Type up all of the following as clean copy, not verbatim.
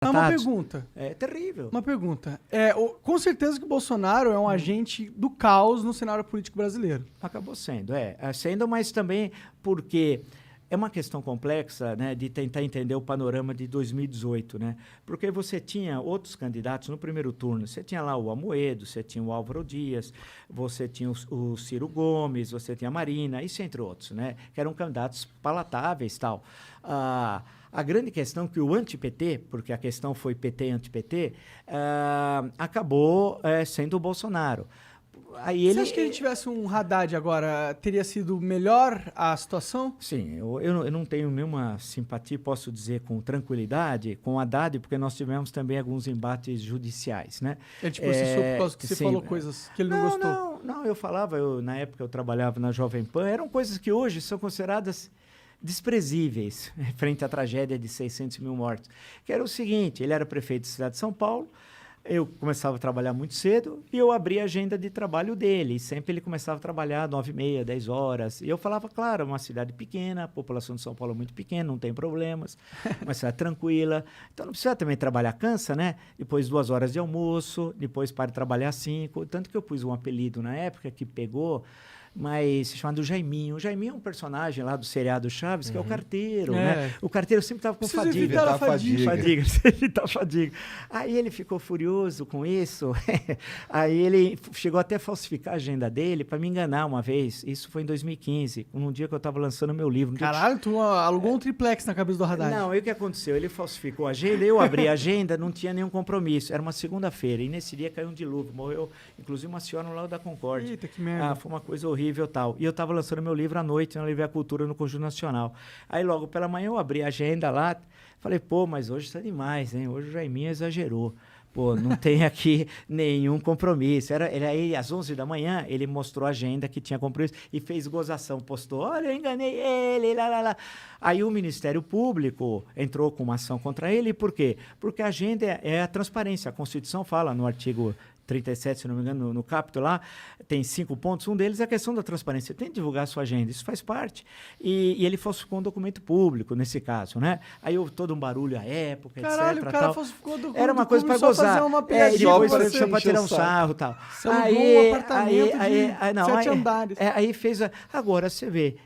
Uma pergunta. É terrível. Uma pergunta. Com certeza que o Bolsonaro é um agente do caos no cenário político brasileiro. Acabou sendo, sendo, mas também porque é uma questão complexa, né, de tentar entender o panorama de 2018, né? Porque você tinha outros candidatos no primeiro turno. Você tinha lá o Amoedo, você tinha o Álvaro Dias, você tinha o Ciro Gomes, você tinha a Marina, isso entre outros, né? Que eram candidatos palatáveis e tal. A grande questão é que o anti-PT, porque a questão foi PT e anti-PT, acabou sendo o Bolsonaro. Você acha que ele tivesse um Haddad agora, teria sido melhor a situação? Sim, eu não tenho nenhuma simpatia, posso dizer com tranquilidade, com o Haddad, porque nós tivemos também alguns embates judiciais, né? Por causa que você falou coisas que ele não gostou? Não, eu falava, na época eu trabalhava na Jovem Pan, eram coisas que hoje são consideradas desprezíveis frente à tragédia de 600 mil mortos. Que era o seguinte, ele era prefeito da cidade de São Paulo, eu começava a trabalhar muito cedo e eu abria a agenda de trabalho dele. E sempre ele começava a trabalhar 9h30, 10 horas. E eu falava, claro, uma cidade pequena, a população de São Paulo é muito pequena, não tem problemas, uma cidade tranquila. Então não precisa também trabalhar, cansa, né? Depois 2 horas de almoço, depois para de trabalhar 5. Tanto que eu pus um apelido na época que pegou, mas chamado Jaiminho. O Jaiminho é um personagem lá do seriado Chaves, que é o carteiro, né? O carteiro sempre estava com fadiga. Evitar a fadiga. Evitar a fadiga. Aí ele ficou furioso com isso. Aí ele chegou até a falsificar a agenda dele para me enganar uma vez. Isso foi em 2015, num dia que eu estava lançando meu livro. Caralho, tu alugou um triplex na cabeça do Haddad. Não, aí o que aconteceu? Ele falsificou a agenda, eu abri a agenda, não tinha nenhum compromisso. Era uma segunda-feira, e nesse dia caiu um dilúvio. Morreu, inclusive, uma senhora no Lago da Concórdia. Eita, que merda. Foi uma coisa horrível e tal. E eu estava lançando meu livro à noite, na Livre a Cultura, no Conjunto Nacional. Aí, logo pela manhã, eu abri a agenda lá, falei, pô, mas hoje está demais, hein? Hoje o Jaiminho exagerou. Pô, não tem aqui nenhum compromisso. Era aí, às 11 da manhã, ele mostrou a agenda que tinha compromisso e fez gozação, postou, olha, eu enganei ele, lá. Aí o Ministério Público entrou com uma ação contra ele, por quê? Porque a agenda é a transparência. A Constituição fala no artigo 37, se não me engano, no capítulo lá, tem 5 pontos. Um deles é a questão da transparência. Tem que divulgar a sua agenda, isso faz parte. E ele falsificou um documento público, nesse caso, né? Aí houve todo um barulho à época, Caralho, etc. o cara tal. falsificou o documento Era uma coisa para só gozar. fazer uma piadinha, Só para tirar um sarro e tal. Você alugou um apartamento de 7 andares. Aí fez... Agora, você vê,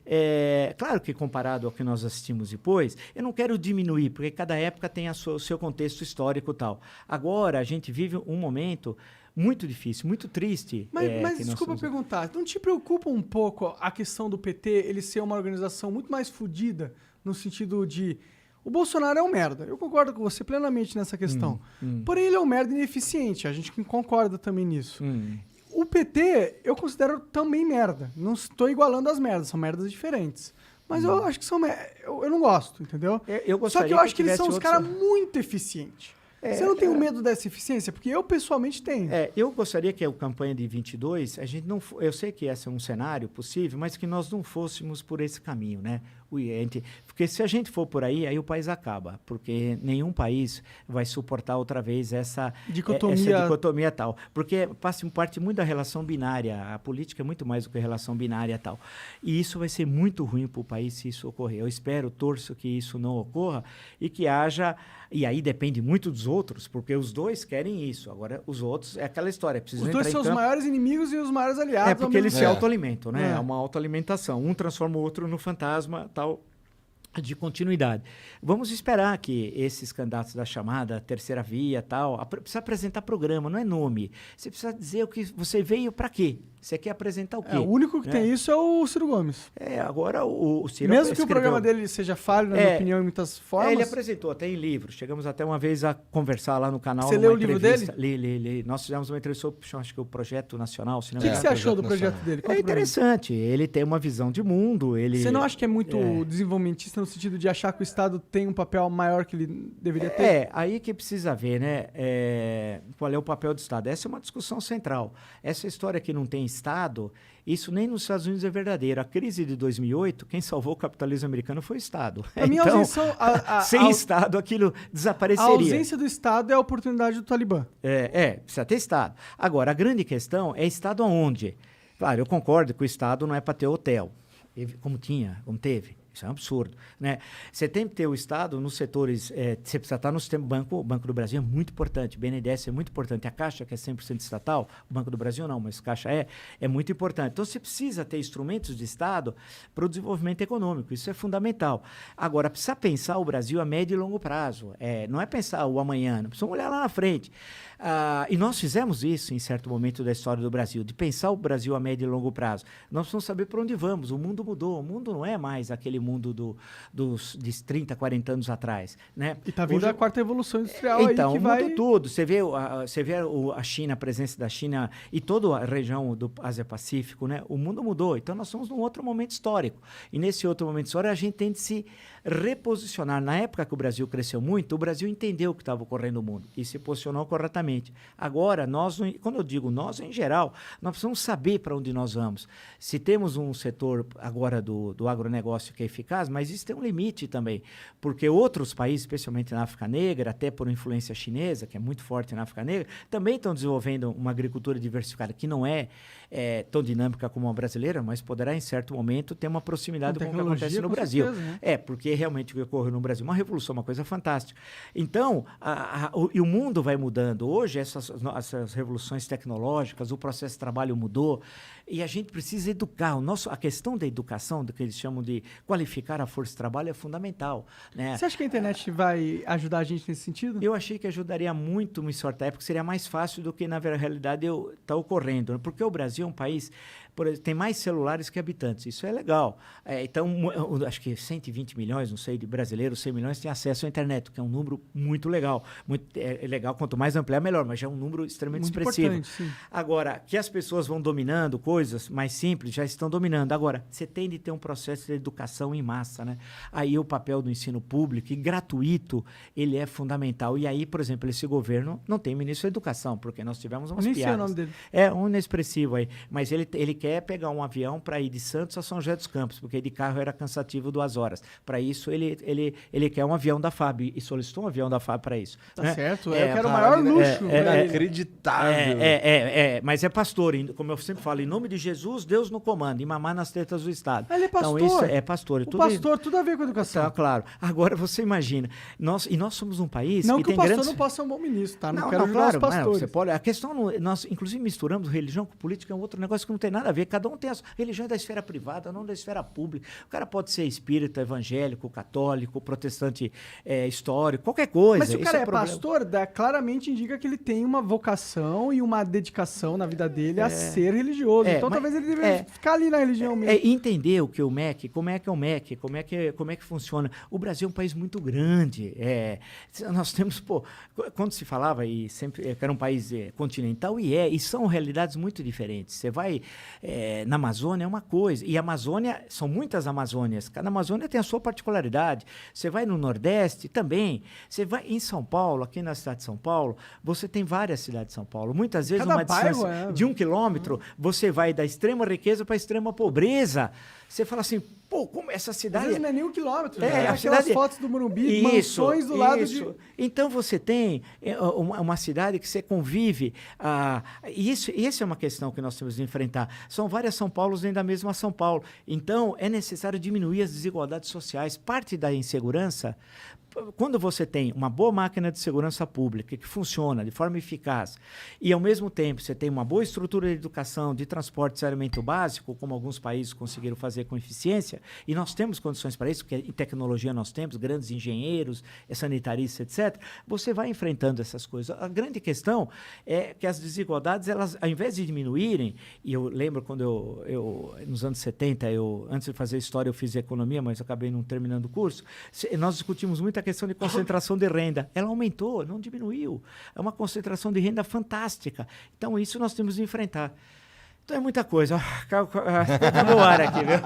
claro que comparado ao que nós assistimos depois, eu não quero diminuir, porque cada época tem o seu contexto histórico e tal. Agora, a gente vive um momento muito difícil, muito triste. Mas desculpa perguntar, não te preocupa um pouco a questão do PT ele ser uma organização muito mais fodida, no sentido de... O Bolsonaro é um merda, eu concordo com você plenamente nessa questão. Porém, ele é um merda ineficiente, a gente concorda também nisso. O PT, eu considero também merda. Não estou igualando as merdas, são merdas diferentes. Mas eu acho que são... Eu não gosto, entendeu? Só que eu acho que eles são os caras muito eficientes. Você não tem medo dessa eficiência? Porque eu, pessoalmente, tenho. Eu gostaria que a campanha de 22, a gente não... Eu sei que esse é um cenário possível, mas que nós não fôssemos por esse caminho, né? Porque se a gente for por aí o país acaba. Porque nenhum país vai suportar outra vez essa dicotomia tal. Porque passa parte muito da relação binária. A política é muito mais do que a relação binária tal. E isso vai ser muito ruim para o país se isso ocorrer. Eu espero, torço que isso não ocorra e que haja... E aí depende muito dos outros, porque os dois querem isso. Agora, os outros, é aquela história. Os dois são os maiores inimigos e os maiores aliados. Porque eles se autoalimentam, né? É uma autoalimentação. Um transforma o outro no fantasma, tal, de continuidade. Vamos esperar que esses candidatos da chamada terceira via, tal, precisa apresentar programa, não é nome. Você precisa dizer o que você veio para quê. Você quer apresentar o quê? O único que tem isso é o Ciro Gomes. Agora o Ciro mesmo que o programa dele seja falho, na minha opinião, em muitas formas. Ele apresentou até em livro. Chegamos até uma vez a conversar lá no canal. Você leu o livro dele? Li. Nós fizemos uma entrevista sobre, acho que o Projeto Nacional. O que você achou do projeto dele? É interessante. Ele tem uma visão de mundo. Você não acha que é muito desenvolvimentista no sentido de achar que o Estado tem um papel maior que ele deveria ter? Aí que precisa ver, né? Qual é o papel do Estado? Essa é uma discussão central. Essa história que não tem Estado, isso nem nos Estados Unidos é verdadeiro. A crise de 2008, quem salvou o capitalismo americano foi o Estado. Então, sem Estado, aquilo desapareceria. A ausência do Estado é a oportunidade do Talibã. Precisa ter Estado. Agora, a grande questão é Estado aonde? Claro, eu concordo que o Estado não é para ter hotel, como teve. Isso é um absurdo, né? Você tem que ter o Estado nos setores, você precisa estar no sistema banco. O Banco do Brasil é muito importante, o BNDES é muito importante, a Caixa, que é 100% estatal, o Banco do Brasil não, mas a Caixa é muito importante. Então, você precisa ter instrumentos de Estado para o desenvolvimento econômico, isso é fundamental. Agora, precisa pensar o Brasil a médio e longo prazo, não é pensar o amanhã, não precisa olhar lá na frente. E nós fizemos isso em certo momento da história do Brasil, de pensar o Brasil a médio e longo prazo. Nós precisamos saber para onde vamos, o mundo mudou, o mundo não é mais aquele mundo de 30, 40 anos atrás, né? E está vindo Hoje, a quarta revolução industrial então, aí que o mundo todo. Você vê a China, a presença da China e toda a região do Ásia-Pacífico, né? O mundo mudou. Então, nós estamos num outro momento histórico. E nesse outro momento histórico, a gente tem de se reposicionar. Na época que o Brasil cresceu muito, o Brasil entendeu o que estava ocorrendo no mundo e se posicionou corretamente. Agora, quando eu digo nós, em geral, nós precisamos saber para onde nós vamos. Se temos um setor agora do agronegócio que é eficaz, mas isso tem um limite também, porque outros países, especialmente na África Negra, até por influência chinesa, que é muito forte na África Negra, também estão desenvolvendo uma agricultura diversificada, que não é tão dinâmica como a brasileira, mas poderá, em certo momento, ter uma proximidade com o que acontece no Brasil. Certeza, né? Porque realmente o que ocorreu no Brasil, uma revolução, uma coisa fantástica. Então, e o mundo vai mudando. Hoje, essas revoluções tecnológicas, o processo de trabalho mudou, e a gente precisa educar. A questão da educação, do que eles chamam de qualificar a força de trabalho, é fundamental, né? Você acha que a internet vai ajudar a gente nesse sentido? Eu achei que ajudaria muito em certa época, seria mais fácil do que, na realidade, está ocorrendo. Né? Porque o Brasil é um país, por exemplo, tem mais celulares que habitantes. Isso é legal. Então, acho que 120 milhões, não sei, de brasileiros, 100 milhões têm acesso à internet, que é um número muito legal. É legal, quanto mais ampliar, melhor, mas já é um número extremamente muito expressivo. Sim. Agora, que as pessoas vão dominando coisas mais simples, já estão dominando. Agora, você tem de ter um processo de educação em massa, né? Aí o papel do ensino público e gratuito, ele é fundamental. E aí, por exemplo, esse governo não tem ministro da educação, porque nós tivemos umas piadas. Nem sei o nome dele. É um inexpressivo aí, mas ele quer pegar um avião para ir de Santos a São José dos Campos, porque de carro era cansativo 2 horas. Para isso, ele quer um avião da FAB e solicitou um avião da FAB para isso. Tá né? certo, eu quero o maior luxo. Inacreditável. Mas é pastor, como eu sempre falo, em nome de Jesus, Deus no comando, e mamar nas tetas do Estado. Ele é pastor. Então, isso é pastor. O pastor, tudo a ver com a educação. Tá, claro. Agora, você imagina, nós somos um país não que que tem o pastor grandes... não possa ser um bom ministro, tá? Não, quero claro, os pastores. Você pode... A questão, nós inclusive misturamos religião com política, é um outro negócio que não tem nada a ver. Cada um tem a religião da esfera privada, não da esfera pública. O cara pode ser espírita, evangélico, católico, protestante histórico, qualquer coisa. Mas se o cara é pastor, claramente indica que ele tem uma vocação e uma dedicação na vida dele a ser religioso. Então talvez ele deveria ficar ali na religião mesmo. Entender o que é o MEC, como é que é o MEC, como é que funciona. O Brasil é um país muito grande. Nós temos, quando se falava, e sempre que era um país continental, e são realidades muito diferentes. Você vai na Amazônia, é uma coisa, e a Amazônia, são muitas Amazônias, cada Amazônia tem a sua particularidade. Você vai no Nordeste, também. Você vai em São Paulo, aqui na cidade de São Paulo, você tem várias cidades de São Paulo. Muitas vezes, uma distância de 1 quilômetro, você vai da extrema riqueza para a extrema pobreza. Você fala assim, como essa cidade... Às vezes não é nem 1 quilômetro. A cidade... fotos do Morumbi, mansões do lado de... Então, você tem uma cidade que você convive. E essa é uma questão que nós temos de enfrentar. São várias São Paulos dentro da mesma São Paulo. Então, é necessário diminuir as desigualdades sociais. Parte da insegurança... Quando você tem uma boa máquina de segurança pública que funciona de forma eficaz e, ao mesmo tempo, você tem uma boa estrutura de educação, de transporte e saneamento básico, como alguns países conseguiram fazer com eficiência, e nós temos condições para isso, porque em tecnologia nós temos grandes engenheiros, sanitaristas, etc., você vai enfrentando essas coisas. A grande questão é que as desigualdades, elas, ao invés de diminuírem, e eu lembro quando eu nos anos 70, antes de fazer história, eu fiz economia, mas acabei não terminando o curso, nós discutimos muito a questão de concentração de renda. Ela aumentou, não diminuiu. É uma concentração de renda fantástica. Então, isso nós temos de enfrentar. Então, é muita coisa. Acabou o ar aqui, viu?